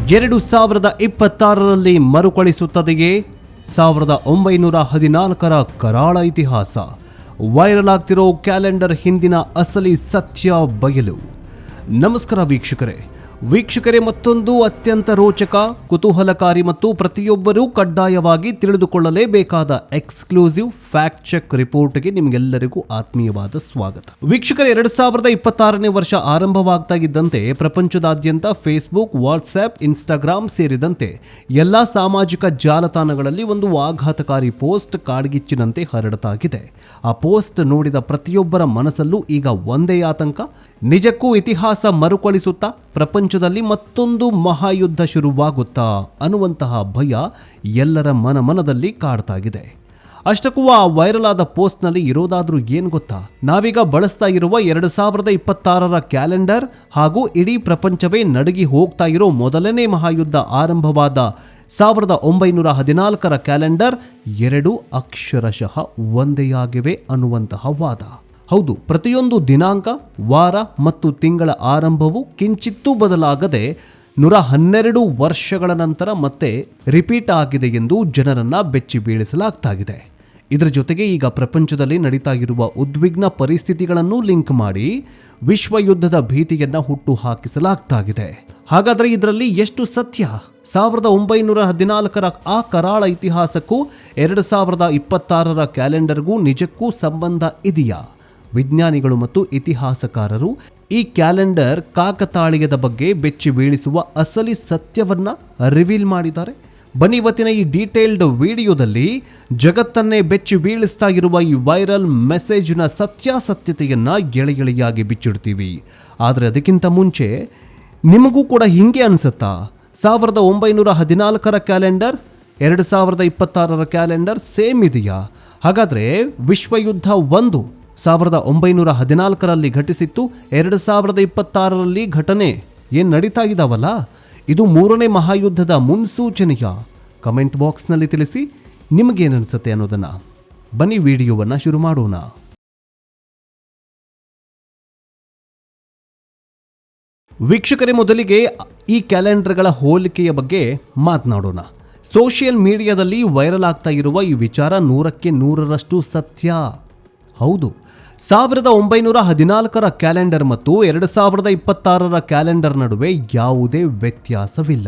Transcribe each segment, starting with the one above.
2026ರಲ್ಲಿ ಮರುಕಳಿಸುತ್ತದೆಯೇ 1914ರ ಕರಾಳ ಇತಿಹಾಸ. ವೈರಲ್ ಆಗ್ತಿರೋ ಕ್ಯಾಲೆಂಡರ್ ಹಿಂದಿನ ಅಸಲಿ ಸತ್ಯ ಬಯಲು. ನಮಸ್ಕಾರ ವೀಕ್ಷಕರೇ, ಮತ್ತೊಂದು ಅತ್ಯಂತ ರೋಚಕ, ಕುತೂಹಲಕಾರಿ ಮತ್ತು ಪ್ರತಿಯೊಬ್ಬರೂ ಕಡ್ಡಾಯವಾಗಿ ತಿಳಿದುಕೊಳ್ಳಲೇಬೇಕಾದ ಎಕ್ಸ್ಕ್ಲೂಸಿವ್ ಫ್ಯಾಕ್ಟ್ ಚೆಕ್ ರಿಪೋರ್ಟ್ಗೆ ನಿಮಗೆಲ್ಲರಿಗೂ ಆತ್ಮೀಯವಾದ ಸ್ವಾಗತ. ವೀಕ್ಷಕರೇ, 2026ನೇ ವರ್ಷ ಆರಂಭವಾಗ್ತಾ ಇದ್ದಂತೆ ಪ್ರಪಂಚದಾದ್ಯಂತ ಫೇಸ್ಬುಕ್, ವಾಟ್ಸ್ಆ್ಯಪ್, ಇನ್ಸ್ಟಾಗ್ರಾಮ್ ಸೇರಿದಂತೆ ಎಲ್ಲಾ ಸಾಮಾಜಿಕ ಜಾಲತಾಣಗಳಲ್ಲಿ ಒಂದು ಆಘಾತಕಾರಿ ಪೋಸ್ಟ್ ಕಾಡ್ಗಿಚ್ಚಿನಂತೆ ಹರಡತಾಗಿದೆ. ಆ ಪೋಸ್ಟ್ ನೋಡಿದ ಪ್ರತಿಯೊಬ್ಬರ ಮನಸ್ಸಲ್ಲೂ ಈಗ ಒಂದೇ ಆತಂಕ. ನಿಜಕ್ಕೂ ಇತಿಹಾಸ ಮರುಕಳಿಸುತ್ತಾ ಪ್ರಪಂಚದಲ್ಲಿ ಮತ್ತೊಂದು ಮಹಾಯುದ್ಧ ಶುರುವಾಗುತ್ತಾ ಅನ್ನುವಂತಹ ಭಯ ಎಲ್ಲರ ಮನದಲ್ಲಿ ಕಾಡ್ತಾಗಿದೆ. ಅಷ್ಟಕ್ಕೂ ಆ ವೈರಲ್ ಆದ ಪೋಸ್ಟ್ನಲ್ಲಿ ಇರೋದಾದ್ರೂ ಏನು ಗೊತ್ತಾ? ನಾವೀಗ ಬಳಸ್ತಾ ಇರುವ 2026ರ ಕ್ಯಾಲೆಂಡರ್ ಹಾಗೂ ಇಡೀ ಪ್ರಪಂಚವೇ ನಡುಗಿ ಹೋಗ್ತಾ ಇರೋ ಮೊದಲನೇ ಮಹಾಯುದ್ಧ ಆರಂಭವಾದ 1914ರ ಕ್ಯಾಲೆಂಡರ್ ಎರಡೂ ಅಕ್ಷರಶಃ ಒಂದೇ ಆಗಿವೆ ಅನ್ನುವಂತಹ ವಾದ. ಹೌದು, ಪ್ರತಿಯೊಂದು ದಿನಾಂಕ, ವಾರ ಮತ್ತು ತಿಂಗಳ ಆರಂಭವು ಕಿಂಚಿತ್ತೂ ಬದಲಾಗದೆ 112 ವರ್ಷಗಳ ನಂತರ ಮತ್ತೆ ರಿಪೀಟ್ ಆಗಿದೆ ಎಂದು ಜನರನ್ನ ಬೆಚ್ಚಿ ಬೀಳಿಸಲಾಗ್ತಾಗಿದೆ. ಇದರ ಜೊತೆಗೆ ಈಗ ಪ್ರಪಂಚದಲ್ಲಿ ನಡೀತಾ ಇರುವ ಉದ್ವಿಗ್ನ ಪರಿಸ್ಥಿತಿಗಳನ್ನು ಲಿಂಕ್ ಮಾಡಿ ವಿಶ್ವ ಯುದ್ಧದ ಭೀತಿಯನ್ನ ಹುಟ್ಟು ಹಾಕಿಸಲಾಗ್ತಾಗಿದೆ. ಹಾಗಾದ್ರೆ ಇದರಲ್ಲಿ ಎಷ್ಟು ಸತ್ಯ? 1914ರ ಆ ಕರಾಳ ಇತಿಹಾಸಕ್ಕೂ 2026ರ ಕ್ಯಾಲೆಂಡರ್ಗೂ ನಿಜಕ್ಕೂ ಸಂಬಂಧ ಇದೆಯಾ? ವಿಜ್ಞಾನಿಗಳು ಮತ್ತು ಇತಿಹಾಸಕಾರರು ಈ ಕ್ಯಾಲೆಂಡರ್ ಕಾಕತಾಳೀಯದ ಬಗ್ಗೆ ಬೆಚ್ಚಿ ಬೀಳಿಸುವ ಅಸಲಿ ಸತ್ಯವನ್ನ ರಿವೀಲ್ ಮಾಡಿದ್ದಾರೆ. ಬನ್ನಿ, ಇವತ್ತಿನ ಈ ಡೀಟೇಲ್ಡ್ ವಿಡಿಯೋದಲ್ಲಿ ಜಗತ್ತನ್ನೇ ಬೆಚ್ಚಿ ಬೀಳಿಸ್ತಾ ಇರುವ ಈ ವೈರಲ್ ಮೆಸೇಜ್ನ ಸತ್ಯಾಸತ್ಯತೆಯನ್ನ ಎಳೆಯಾಗಿ ಬಿಚ್ಚಿಡ್ತೀವಿ. ಆದರೆ ಅದಕ್ಕಿಂತ ಮುಂಚೆ ನಿಮಗೂ ಕೂಡ ಹಿಂಗೆ ಅನಿಸುತ್ತಾ? 1914ರ ಕ್ಯಾಲೆಂಡರ್ 2026ರ ಕ್ಯಾಲೆಂಡರ್ ಸೇಮ್ ಇದೆಯಾ? ಹಾಗಾದ್ರೆ ವಿಶ್ವಯುದ್ಧ 1 1914ರಲ್ಲಿ ಘಟಿಸಿತ್ತು, 2026ರಲ್ಲಿ ಘಟನೆ ಏನು ನಡೀತಾ ಇದ್ದಾವಲ್ಲ, ಇದು 3ನೇ ಮಹಾಯುದ್ಧದ ಮುನ್ಸೂಚನೆಯ? ಕಮೆಂಟ್ ಬಾಕ್ಸ್ನಲ್ಲಿ ತಿಳಿಸಿ ನಿಮಗೇನನ್ಸುತ್ತೆ ಅನ್ನೋದನ್ನ. ಬನ್ನಿ ವಿಡಿಯೋವನ್ನ ಶುರು ಮಾಡೋಣ. ವೀಕ್ಷಕರೇ, ಮೊದಲಿಗೆ ಈ ಕ್ಯಾಲೆಂಡರ್ಗಳ ಹೋಲಿಕೆಯ ಬಗ್ಗೆ ಮಾತನಾಡೋಣ. ಸೋಷಿಯಲ್ ಮೀಡಿಯಾದಲ್ಲಿ ವೈರಲ್ ಆಗ್ತಾ ಇರುವ ಈ ವಿಚಾರ 100ಕ್ಕೆ 100ರಷ್ಟು ಸತ್ಯ. ಹೌದು, 1914ರ ಕ್ಯಾಲೆಂಡರ್ ಮತ್ತು 2026ರ ಕ್ಯಾಲೆಂಡರ್ ನಡುವೆ ಯಾವುದೇ ವ್ಯತ್ಯಾಸವಿಲ್ಲ.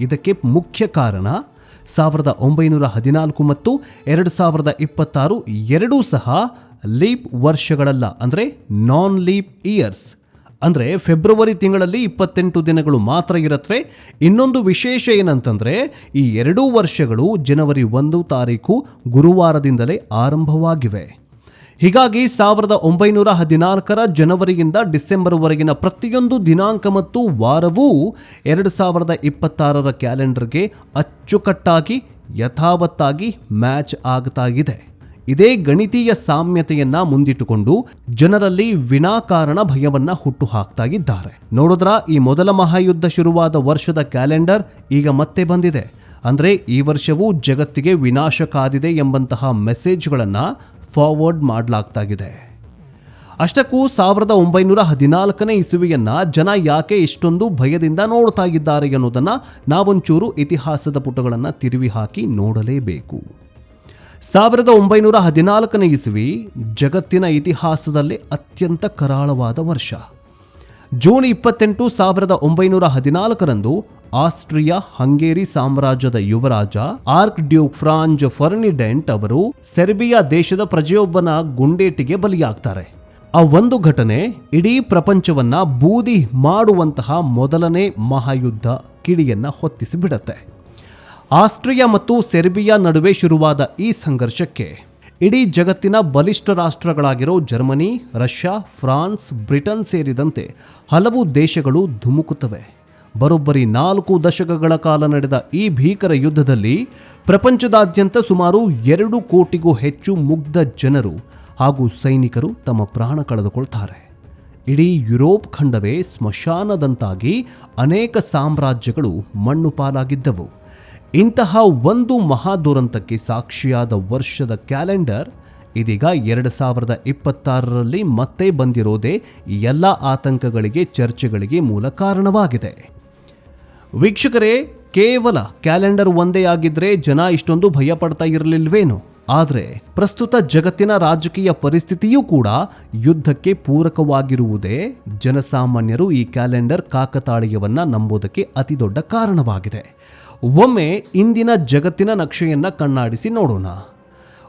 ಇದಕ್ಕೆ ಮುಖ್ಯ ಕಾರಣ 1914 ಮತ್ತು 2026 ಎರಡೂ ಸಹ ಲೀಪ್ ವರ್ಷಗಳಲ್ಲ, ಅಂದರೆ ನಾನ್ ಲೀಪ್ ಇಯರ್ಸ್. ಅಂದರೆ ಫೆಬ್ರವರಿ ತಿಂಗಳಲ್ಲಿ 28 ದಿನಗಳು ಮಾತ್ರ ಇರುತ್ತವೆ. ಇನ್ನೊಂದು ವಿಶೇಷ ಏನಂತಂದರೆ ಈ ಎರಡೂ ವರ್ಷಗಳು ಜನವರಿ 1 ತಾರೀಕು ಗುರುವಾರದಿಂದಲೇ ಆರಂಭವಾಗಿವೆ. ಹೀಗಾಗಿ 1914ರ ಜನವರಿಯಿಂದ ಡಿಸೆಂಬರ್ವರೆಗಿನ ಪ್ರತಿಯೊಂದು ದಿನಾಂಕ ಮತ್ತು ವಾರವೂ 2026ರ ಕ್ಯಾಲೆಂಡರ್ಗೆ ಅಚ್ಚುಕಟ್ಟಾಗಿ ಯಥಾವತ್ತಾಗಿ ಮ್ಯಾಚ್ ಆಗ್ತಾ ಇದೆ. ಇದೇ ಗಣಿತೀಯ ಸಾಮ್ಯತೆಯನ್ನ ಮುಂದಿಟ್ಟುಕೊಂಡು ಜನರಲ್ಲಿ ವಿನಾಕಾರಣ ಭಯವನ್ನ ಹುಟ್ಟು ಹಾಕ್ತಾ ಇದ್ದಾರೆ. ನೋಡಿದ್ರ, ಈ ಮೊದಲ ಮಹಾಯುದ್ಧ ಶುರುವಾದ ವರ್ಷದ ಕ್ಯಾಲೆಂಡರ್ ಈಗ ಮತ್ತೆ ಬಂದಿದೆ. ಅಂದ್ರೆ ಈ ವರ್ಷವೂ ಜಗತ್ತಿಗೆ ವಿನಾಶ ಕಾದಿದೆ ಎಂಬಂತಹ ಮೆಸೇಜ್ಗಳನ್ನ ಫಾರ್ವರ್ಡ್ ಮಾಡಲಾಗ್ತಾಗಿದೆ. ಅಷ್ಟಕ್ಕೂ 1914ನೇ ಇಸುವಿಯನ್ನ ಜನ ಯಾಕೆ ಇಷ್ಟೊಂದು ಭಯದಿಂದ ನೋಡ್ತಾ ಇದ್ದಾರೆ ಅನ್ನೋದನ್ನ ನಾವೊಂಚೂರು ಇತಿಹಾಸದ ಪುಟಗಳನ್ನು ತಿರುವಿ ಹಾಕಿ ನೋಡಲೇಬೇಕು. 1914ನೇ ಇಸುವಿ ಜಗತ್ತಿನ ಇತಿಹಾಸದಲ್ಲಿ ಅತ್ಯಂತ ಕರಾಳವಾದ ವರ್ಷ. ಜೂನ್ 28, 1914ರಂದು ಆಸ್ಟ್ರಿಯಾ ಹಂಗೇರಿ ಸಾಮ್ರಾಜ್ಯದ ಯುವರಾಜ ಆರ್ಕ್ ಡ್ಯೂಕ್ ಫ್ರಾಂಜ್ ಫರ್ಡಿನ್ಯಾಂಡ್ ಅವರು ಸೆರ್ಬಿಯಾ ದೇಶದ ಪ್ರಜೆಯೊಬ್ಬನ ಗುಂಡೇಟಿಗೆ ಬಲಿಯಾಗ್ತಾರೆ. ಆ ಒಂದು ಘಟನೆ ಇಡೀ ಪ್ರಪಂಚವನ್ನ ಬೂದಿ ಮಾಡುವಂತಹ ಮೊದಲನೇ ಮಹಾಯುದ್ಧ ಕಿಡಿಯನ್ನ ಹೊತ್ತಿಸಿ ಬಿಡುತ್ತೆ. ಆಸ್ಟ್ರಿಯಾ ಮತ್ತು ಸೆರ್ಬಿಯಾ ನಡುವೆ ಶುರುವಾದ ಈ ಸಂಘರ್ಷಕ್ಕೆ ಇಡೀ ಜಗತ್ತಿನ ಬಲಿಷ್ಠ ರಾಷ್ಟ್ರಗಳಾಗಿರೋ ಜರ್ಮನಿ, ರಷ್ಯಾ, ಫ್ರಾನ್ಸ್, ಬ್ರಿಟನ್ ಸೇರಿದಂತೆ ಹಲವು ದೇಶಗಳು ಧುಮುಕುತ್ತವೆ. ಬರೋಬ್ಬರಿ 4 ದಶಕಗಳ ಕಾಲ ನಡೆದ ಈ ಭೀಕರ ಯುದ್ಧದಲ್ಲಿ ಪ್ರಪಂಚದಾದ್ಯಂತ ಸುಮಾರು 2 ಕೋಟಿಗೂ ಹೆಚ್ಚು ಮುಗ್ಧ ಜನರು ಹಾಗೂ ಸೈನಿಕರು ತಮ್ಮ ಪ್ರಾಣ ಕಳೆದುಕೊಳ್ತಾರೆ. ಇಡೀ ಯುರೋಪ್ ಖಂಡವೇ ಸ್ಮಶಾನದಂತಾಗಿ ಅನೇಕ ಸಾಮ್ರಾಜ್ಯಗಳು ಮಣ್ಣು ಪಾಲಾಗಿದ್ದವು. ಇಂತಹ ಒಂದು ಮಹಾದುರಂತಕ್ಕೆ ಸಾಕ್ಷಿಯಾದ ವರ್ಷದ ಕ್ಯಾಲೆಂಡರ್ ಇದೀಗ 2026ರಲ್ಲಿ ಮತ್ತೆ ಬಂದಿರೋದೇ ಈ ಎಲ್ಲ ಆತಂಕಗಳಿಗೆ, ಚರ್ಚೆಗಳಿಗೆ ಮೂಲ ಕಾರಣವಾಗಿದೆ. ವೀಕ್ಷಕರೇ, ಕೇವಲ ಕ್ಯಾಲೆಂಡರ್ ಒಂದೇ ಆಗಿದ್ರೆ ಜನ ಇಷ್ಟೊಂದು ಭಯ ಪಡ್ತಾ ಇರಲಿಲ್ವೇನು? ಆದರೆ ಪ್ರಸ್ತುತ ಜಗತ್ತಿನ ರಾಜಕೀಯ ಪರಿಸ್ಥಿತಿಯೂ ಕೂಡ ಯುದ್ಧಕ್ಕೆ ಪೂರಕವಾಗಿರುವುದೇ ಜನಸಾಮಾನ್ಯರು ಈ ಕ್ಯಾಲೆಂಡರ್ ಕಾಕತಾಳೀಯವನ್ನ ನಂಬೋದಕ್ಕೆ ಅತಿ ದೊಡ್ಡ ಕಾರಣವಾಗಿದೆ. ಒಮ್ಮೆ ಇಂದಿನ ಜಗತ್ತಿನ ನಕ್ಷೆಯನ್ನ ಕಣ್ಣಾಡಿಸಿ ನೋಡೋಣ.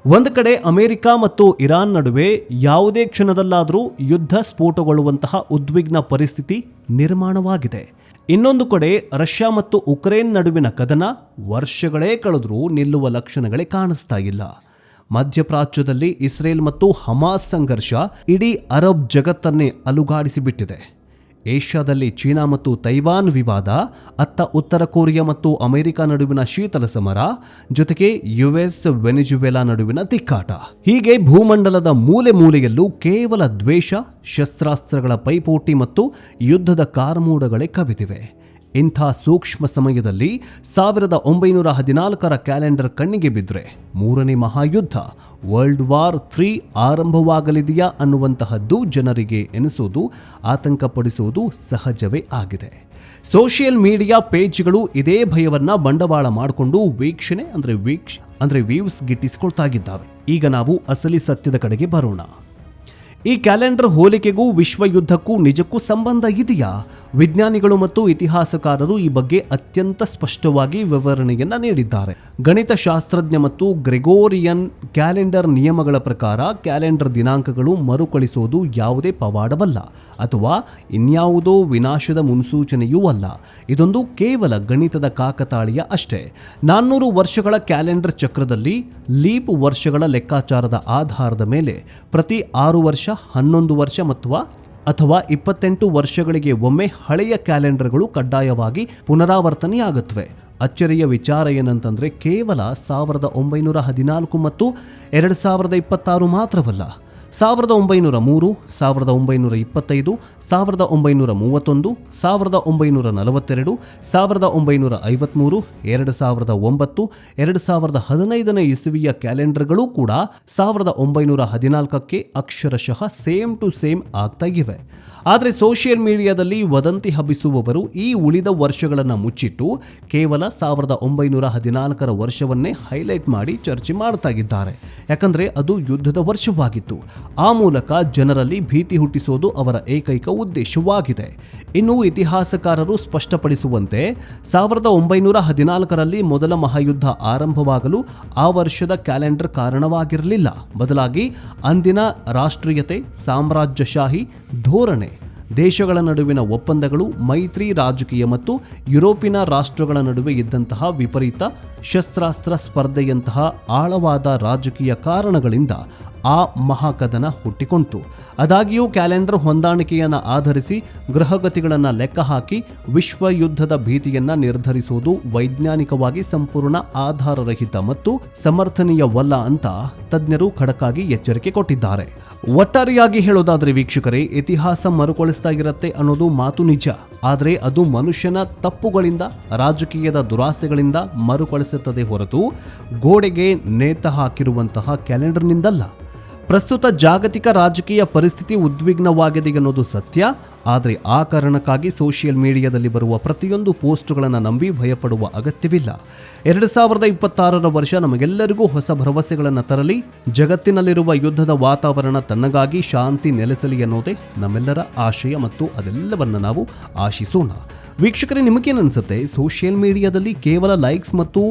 ಒಂದು ಕಡೆ ಅಮೆರಿಕ ಮತ್ತು ಇರಾನ್ ನಡುವೆ ಯಾವುದೇ ಕ್ಷಣದಲ್ಲಾದರೂ ಯುದ್ಧ ಸ್ಫೋಟಗೊಳ್ಳುವಂತಹ ಉದ್ವಿಗ್ನ ಪರಿಸ್ಥಿತಿ ನಿರ್ಮಾಣವಾಗಿದೆ. ಇನ್ನೊಂದು ಕಡೆ ರಷ್ಯಾ ಮತ್ತು ಉಕ್ರೇನ್ ನಡುವಿನ ಕದನ ವರ್ಷಗಳೇ ಕಳೆದರೂ ನಿಲ್ಲುವ ಲಕ್ಷಣಗಳೇ ಕಾಣಿಸ್ತಾ ಇಲ್ಲ. ಮಧ್ಯಪ್ರಾಚ್ಯದಲ್ಲಿ ಇಸ್ರೇಲ್ ಮತ್ತು ಹಮಾಸ್ ಸಂಘರ್ಷ ಇಡೀ ಅರಬ್ ಜಗತ್ತನ್ನೇ ಅಲುಗಾಡಿಸಿಬಿಟ್ಟಿದೆ. ಏಷ್ಯಾದಲ್ಲಿ ಚೀನಾ ಮತ್ತು ತೈವಾನ್ ವಿವಾದ, ಅತ್ತ ಉತ್ತರ ಕೊರಿಯಾ ಮತ್ತು ಅಮೆರಿಕ ನಡುವಿನ ಶೀತಲ ಸಮರ, ಜೊತೆಗೆ ಯುಎಸ್ ವೆನಿಜುವೆಲಾ ನಡುವಿನ ತಿಕ್ಕಾಟ. ಹೀಗೆ ಭೂಮಂಡಲದ ಮೂಲೆ ಮೂಲೆಯಲ್ಲೂ ಕೇವಲ ದ್ವೇಷ, ಶಸ್ತ್ರಾಸ್ತ್ರಗಳ ಪೈಪೋಟಿ ಮತ್ತು ಯುದ್ಧದ ಕಾರ್ಮೋಡಗಳೇ ಕವಿದಿವೆ. ಇಂಥ ಸೂಕ್ಷ್ಮ ಸಮಯದಲ್ಲಿ 1914ರ ಕ್ಯಾಲೆಂಡರ್ ಕಣ್ಣಿಗೆ ಬಿದ್ದರೆ ಮೂರನೇ ಮಹಾಯುದ್ಧ ವರ್ಲ್ಡ್ ವಾರ್ 3 ಆರಂಭವಾಗಲಿದೆಯಾ ಅನ್ನುವಂತಹದ್ದು ಜನರಿಗೆ ಎನಿಸೋದು, ಆತಂಕಪಡಿಸುವುದು ಸಹಜವೇ ಆಗಿದೆ. ಸೋಷಿಯಲ್ ಮೀಡಿಯಾ ಪೇಜ್ಗಳು ಇದೇ ಭಯವನ್ನ ಬಂಡವಾಳ ಮಾಡಿಕೊಂಡು ವೀಕ್ಷಣೆ ಅಂದ್ರೆ ವ್ಯೂಸ್ ಗಿಟ್ಟಿಸಿಕೊಳ್ತಾ ಇದ್ದಾವೆ. ಈಗ ನಾವು ಅಸಲಿ ಸತ್ಯದ ಕಡೆಗೆ ಬರೋಣ. ಈ ಕ್ಯಾಲೆಂಡರ್ ಹೋಲಿಕೆಗೂ ವಿಶ್ವ ಯುದ್ಧಕ್ಕೂ ನಿಜಕ್ಕೂ ಸಂಬಂಧ ಇದೆಯಾ? ವಿಜ್ಞಾನಿಗಳು ಮತ್ತು ಇತಿಹಾಸಕಾರರು ಈ ಬಗ್ಗೆ ಅತ್ಯಂತ ಸ್ಪಷ್ಟವಾಗಿ ವಿವರಣೆಯನ್ನ ನೀಡಿದ್ದಾರೆ. ಗಣಿತಶಾಸ್ತ್ರಜ್ಞ ಮತ್ತು ಗ್ರೆಗೋರಿಯನ್ ಕ್ಯಾಲೆಂಡರ್ ನಿಯಮಗಳ ಪ್ರಕಾರ ಕ್ಯಾಲೆಂಡರ್ ದಿನಾಂಕಗಳು ಮರುಕಳಿಸೋದು ಯಾವುದೇ ಪವಾಡವಲ್ಲ ಅಥವಾ ಇನ್ಯಾವುದೋ ವಿನಾಶದ ಮುನ್ಸೂಚನೆಯೂ ಅಲ್ಲ. ಇದೊಂದು ಕೇವಲ ಗಣಿತದ ಕಾಕತಾಳೀಯ ಅಷ್ಟೇ. 400 ವರ್ಷಗಳ ಕ್ಯಾಲೆಂಡರ್ ಚಕ್ರದಲ್ಲಿ ಲೀಪ್ ವರ್ಷಗಳ ಲೆಕ್ಕಾಚಾರದ ಆಧಾರದ ಮೇಲೆ ಪ್ರತಿ 6 ವರ್ಷ, 11 ವರ್ಷ ಅಥವಾ 28 ವರ್ಷಗಳಿಗೆ ಒಮ್ಮೆ ಹಳೆಯ ಕ್ಯಾಲೆಂಡರ್ಗಳು ಕಡ್ಡಾಯವಾಗಿ ಪುನರಾವರ್ತನೆಯಾಗುತ್ತವೆ. ಅಚ್ಚರಿಯ ವಿಚಾರ ಏನಂತಂದ್ರೆ ಕೇವಲ 1914 ಮತ್ತು 2026 ಮಾತ್ರವಲ್ಲ, 1903, 1925, 1931, 1942, 1953, 2009, 2015ನೇ ಇಸವಿಯ ಕ್ಯಾಲೆಂಡರ್ಗಳು ಕೂಡ 1914ಕ್ಕೆ ಅಕ್ಷರಶಃ ಸೇಮ್ ಟು ಸೇಮ್ ಆಗ್ತಾ ಇವೆ. ಆದರೆ ಸೋಷಿಯಲ್ ಮೀಡಿಯಾದಲ್ಲಿ ವದಂತಿ ಹಬ್ಬಿಸುವವರು ಈ ಉಳಿದ ವರ್ಷಗಳನ್ನು ಮುಚ್ಚಿಟ್ಟು ಕೇವಲ 1914ರ ವರ್ಷವನ್ನೇ ಹೈಲೈಟ್ ಮಾಡಿ ಚರ್ಚೆ ಮಾಡ್ತಾ ಇದ್ದಾರೆ. ಯಾಕಂದ್ರೆ ಅದು ಯುದ್ಧದ ವರ್ಷವಾಗಿತ್ತು. ಆ ಮೂಲಕ ಜನರಲ್ಲಿ ಭೀತಿ ಹುಟ್ಟಿಸೋದು ಅವರ ಏಕೈಕ ಉದ್ದೇಶವಾಗಿದೆ. ಇನ್ನು ಇತಿಹಾಸಕಾರರು ಸ್ಪಷ್ಟಪಡಿಸುವಂತೆ 1914ರಲ್ಲಿ ಮೊದಲ ಮಹಾಯುದ್ಧ ಆರಂಭವಾಗಲು ಆ ವರ್ಷದ ಕ್ಯಾಲೆಂಡರ್ ಕಾರಣವಾಗಿರಲಿಲ್ಲ. ಬದಲಾಗಿ ಅಂದಿನ ರಾಷ್ಟ್ರೀಯತೆ, ಸಾಮ್ರಾಜ್ಯಶಾಹಿ ಧೋರಣೆ, ದೇಶಗಳ ನಡುವಿನ ಒಪ್ಪಂದಗಳು, ಮೈತ್ರಿ ರಾಜಕೀಯ ಮತ್ತು ಯುರೋಪಿನ ರಾಷ್ಟ್ರಗಳ ನಡುವೆ ಇದ್ದಂತಹ ವಿಪರೀತ ಶಸ್ತ್ರಾಸ್ತ್ರ ಸ್ಪರ್ಧೆಯಂತಹ ಆಳವಾದ ರಾಜಕೀಯ ಕಾರಣಗಳಿಂದ ಆ ಮಹಾಕದನ ಹುಟ್ಟಿಕೊಂಡಿತು. ಆದಾಗ್ಯೂ ಕ್ಯಾಲೆಂಡರ್ ಹೊಂದಾಣಿಕೆಯನ್ನು ಆಧರಿಸಿ ಗ್ರಹಗತಿಗಳನ್ನು ಲೆಕ್ಕ ಹಾಕಿ ವಿಶ್ವ ಯುದ್ಧದ ಭೀತಿಯನ್ನ ನಿರ್ಧರಿಸುವುದು ವೈಜ್ಞಾನಿಕವಾಗಿ ಸಂಪೂರ್ಣ ಆಧಾರರಹಿತ ಮತ್ತು ಸಮರ್ಥನೀಯವಲ್ಲ ಅಂತ ತಜ್ಞರು ಖಡಕ್ಕಾಗಿ ಎಚ್ಚರಿಕೆ ಕೊಟ್ಟಿದ್ದಾರೆ. ಒಟ್ಟಾರೆಯಾಗಿ ಹೇಳೋದಾದ್ರೆ ವೀಕ್ಷಕರೇ, ಇತಿಹಾಸ ಮರುಕಳಿಸ್ತಾ ಇರುತ್ತೆ ಅನ್ನೋದು ಮಾತು ನಿಜ. ಆದರೆ ಅದು ಮನುಷ್ಯನ ತಪ್ಪುಗಳಿಂದ, ರಾಜಕೀಯದ ದುರಾಸೆಗಳಿಂದ ಮರುಕಳಿಸುತ್ತದೆ ಹೊರತು ಗೋಡೆಗೆ ನೇತ ಹಾಕಿರುವಂತಹ ಕ್ಯಾಲೆಂಡರ್ನಿಂದಲ್ಲ. ಪ್ರಸ್ತುತ ಜಾಗತಿಕ ರಾಜಕೀಯ ಪರಿಸ್ಥಿತಿ ಉದ್ವಿಗ್ನವಾಗಿದೆ ಅನ್ನೋದು ಸತ್ಯ. ಆದರೆ ಆ ಕಾರಣಕ್ಕಾಗಿ ಸೋಷಿಯಲ್ ಮೀಡಿಯಾದಲ್ಲಿ ಬರುವ ಪ್ರತಿಯೊಂದು ಪೋಸ್ಟ್ಗಳನ್ನು ನಂಬಿ ಭಯಪಡುವ ಅಗತ್ಯವಿಲ್ಲ. 2026ರ ವರ್ಷ ನಮಗೆಲ್ಲರಿಗೂ ಹೊಸ ಭರವಸೆಗಳನ್ನು ತರಲಿ. ಜಗತ್ತಿನಲ್ಲಿರುವ ಯುದ್ಧದ ವಾತಾವರಣ ತಣ್ಣಗಾಗಿ ಶಾಂತಿ ನೆಲೆಸಲಿ ಅನ್ನೋದೇ ನಮ್ಮೆಲ್ಲರ ಆಶಯ ಮತ್ತು ಅದೆಲ್ಲವನ್ನು ನಾವು ಆಶಿಸೋಣ. ವೀಕ್ಷಕರೇ, ನಿಮಗೇನನ್ಸುತ್ತೆ? ಸೋಷಿಯಲ್ ಮೀಡಿಯಾದಲ್ಲಿ ಕೇವಲ ಲೈಕ್ಸ್ ಮತ್ತು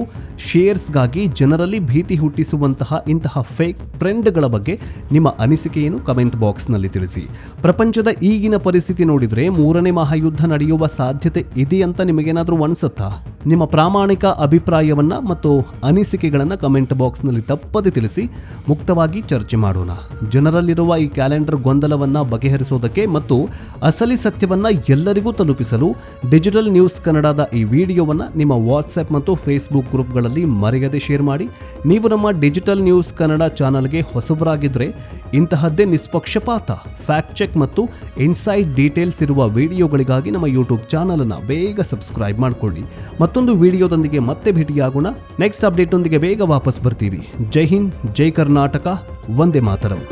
ಶೇರ್ಸ್ಗಾಗಿ ಜನರಲ್ಲಿ ಭೀತಿ ಹುಟ್ಟಿಸುವಂತಹ ಇಂತಹ ಫೇಕ್ ಟ್ರೆಂಡ್ಗಳ ಬಗ್ಗೆ ನಿಮ್ಮ ಅನಿಸಿಕೆ ಏನು? ಕಮೆಂಟ್ ಬಾಕ್ಸ್ನಲ್ಲಿ ತಿಳಿಸಿ. ಪ್ರಪಂಚದ ಈಗಿನ ಪರಿಸ್ಥಿತಿ ನೋಡಿದರೆ 3ನೇ ಮಹಾಯುದ್ಧ ನಡೆಯುವ ಸಾಧ್ಯತೆ ಇದೆ ಅಂತ ನಿಮಗೇನಾದರೂ ಅನಿಸುತ್ತಾ? ನಿಮ್ಮ ಪ್ರಾಮಾಣಿಕ ಅಭಿಪ್ರಾಯವನ್ನ ಮತ್ತು ಅನಿಸಿಕೆಗಳನ್ನು ಕಮೆಂಟ್ ಬಾಕ್ಸ್ನಲ್ಲಿ ತಪ್ಪದೆ ತಿಳಿಸಿ. ಮುಕ್ತವಾಗಿ ಚರ್ಚೆ ಮಾಡೋಣ. ಜನರಲ್ಲಿರುವ ಈ ಕ್ಯಾಲೆಂಡರ್ ಗೊಂದಲವನ್ನ ಬಗೆಹರಿಸೋದಕ್ಕೆ ಮತ್ತು ಅಸಲಿ ಸತ್ಯವನ್ನ ಎಲ್ಲರಿಗೂ ತಲುಪಿಸಲು ಡಿಜಿಟಲ್ ನ್ಯೂಸ್ ಕನ್ನಡದ ಈ ವಿಡಿಯೋವನ್ನು ನಿಮ್ಮ ವಾಟ್ಸ್ಆ್ಯಪ್ ಮತ್ತು ಫೇಸ್ಬುಕ್ ಗ್ರೂಪ್ಗಳಲ್ಲಿ ಮರೆಯದೆ ಶೇರ್ ಮಾಡಿ. ನೀವು ನಮ್ಮ ಡಿಜಿಟಲ್ ನ್ಯೂಸ್ ಕನ್ನಡ ಚಾನಲ್ಗೆ ಹೊಸಬರಾಗಿದ್ದರೆ ಇಂತಹದ್ದೇ ನಿಷ್ಪಕ್ಷಪಾತ, ಫ್ಯಾಕ್ಟ್ ಚೆಕ್ ಮತ್ತು ಇನ್ಸೈಡ್ ಡೀಟೇಲ್ಸ್ ಇರುವ ವಿಡಿಯೋಗಳಿಗಾಗಿ ನಮ್ಮ ಯೂಟ್ಯೂಬ್ ಚಾನಲನ್ನು ಬೇಗ ಸಬ್ಸ್ಕ್ರೈಬ್ ಮಾಡಿಕೊಳ್ಳಿ. ಮತ್ತೊಂದು ವಿಡಿಯೋದೊಂದಿಗೆ ಮತ್ತೆ ಭೇಟಿಯಾಗೋಣ. ನೆಕ್ಸ್ಟ್ ಅಪ್ಡೇಟ್ ಒಂದಿಗೆ ಬೇಗ ವಾಪಸ್ ಬರ್ತೀವಿ. ಜೈ ಹಿಂದ್, ಜೈ ಕರ್ನಾಟಕ, ವಂದೇ ಮಾತರಂ.